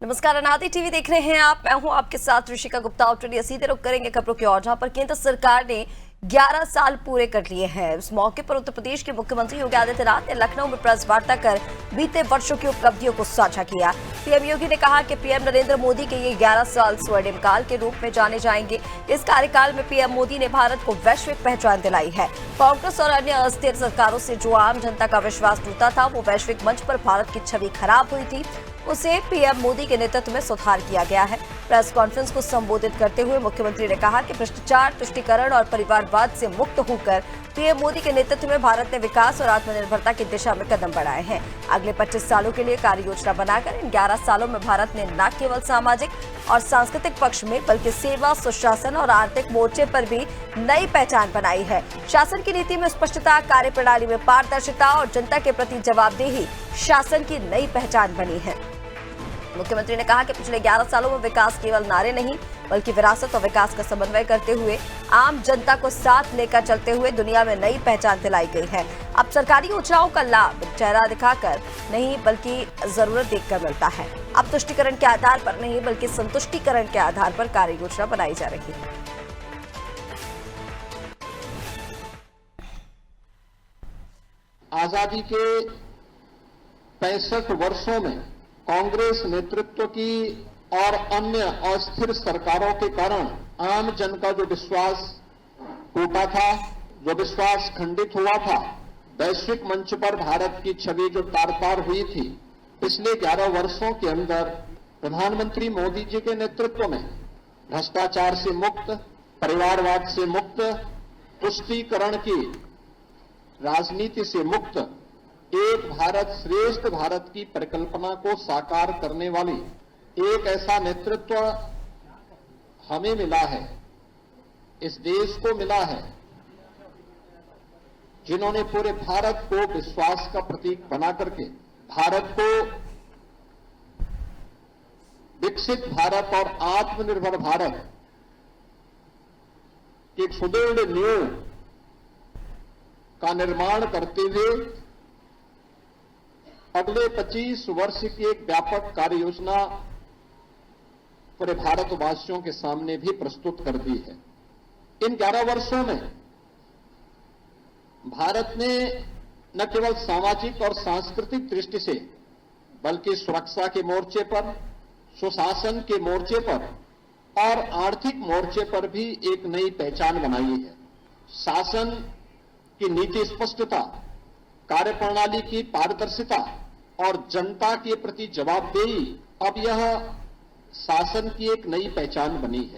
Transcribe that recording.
नमस्कार, अनादि टीवी देख रहे हैं आप। मैं हूं आपके साथ ऋषिका गुप्ता। और चलिए सीधे रुक करेंगे खबरों की ओर, जहां पर केंद्र सरकार ने 11 साल पूरे कर लिए हैं। इस मौके पर उत्तर प्रदेश के मुख्यमंत्री योगी आदित्यनाथ ने लखनऊ में प्रेस वार्ता कर बीते वर्षों की उपलब्धियों को साझा किया। पीएम योगी ने कहा कि पीएम नरेंद्र मोदी के ये 11 साल स्वर्णिम काल के रूप में जाने जाएंगे। इस कार्यकाल में पीएम मोदी ने भारत को वैश्विक पहचान दिलाई है। कांग्रेस और अन्य अस्थिर सरकारों से जो आम जनता का विश्वास टूटा था, वो वैश्विक मंच पर भारत की छवि खराब हुई थी, उसे पीएम मोदी के नेतृत्व में सुधार किया गया है। प्रेस कॉन्फ्रेंस को संबोधित करते हुए मुख्यमंत्री ने कहा कि भ्रष्टाचार, तुष्टीकरण और परिवारवाद से मुक्त होकर पीएम मोदी के नेतृत्व में भारत ने विकास और आत्मनिर्भरता की दिशा में कदम बढ़ाए हैं। अगले 25 सालों के लिए कार्य योजना बनाकर इन 11 सालों में भारत ने न केवल सामाजिक और सांस्कृतिक पक्ष में, बल्कि सेवा, सुशासन और आर्थिक मोर्चे पर भी नई पहचान बनाई है। शासन की नीति में स्पष्टता, कार्यप्रणाली में पारदर्शिता और जनता के प्रति जवाबदेही शासन की नई पहचान बनी है। मुख्यमंत्री ने कहा कि पिछले 11 सालों में विकास केवल नारे नहीं, बल्कि विरासत और विकास का समन्वय करते हुए आम जनता को साथ लेकर चलते हुए दुनिया में नई पहचान दिलाई गई है। अब सरकारी योजनाओं का लाभ चेहरा दिखाकर नहीं, बल्कि जरूरत देखकर मिलता है। अब तुष्टीकरण के आधार पर नहीं, बल्कि संतुष्टीकरण के आधार पर कार्य योजना बनाई जा रही है। आजादी के 65 वर्षों में कांग्रेस नेतृत्व की और अन्य अस्थिर सरकारों के कारण आम जन का जो विश्वास टूटा था, जो विश्वास खंडित हुआ था, वैश्विक मंच पर भारत की छवि जो तार-तार हुई थी, पिछले 11 वर्षों के अंदर प्रधानमंत्री मोदी जी के नेतृत्व में भ्रष्टाचार से मुक्त, परिवारवाद से मुक्त, तुष्टीकरण की राजनीति से मुक्त, एक भारत श्रेष्ठ भारत की परिकल्पना को साकार करने वाली एक ऐसा नेतृत्व हमें मिला है, इस देश को मिला है, जिन्होंने पूरे भारत को विश्वास का प्रतीक बना करके भारत को विकसित भारत और आत्मनिर्भर भारत की एक सुदृढ़ नींव का निर्माण करते हुए अगले 25 वर्ष की एक व्यापक कार्य योजना पूरे भारतवासियों के सामने भी प्रस्तुत कर दी है। इन 11 वर्षों में भारत ने न केवल सामाजिक और सांस्कृतिक दृष्टि से, बल्कि सुरक्षा के मोर्चे पर, सुशासन के मोर्चे पर और आर्थिक मोर्चे पर भी एक नई पहचान बनाई है। शासन की नीति स्पष्टता, कार्यप्रणाली की पारदर्शिता और जनता के प्रति जवाबदेही अब यह शासन की एक नई पहचान बनी है।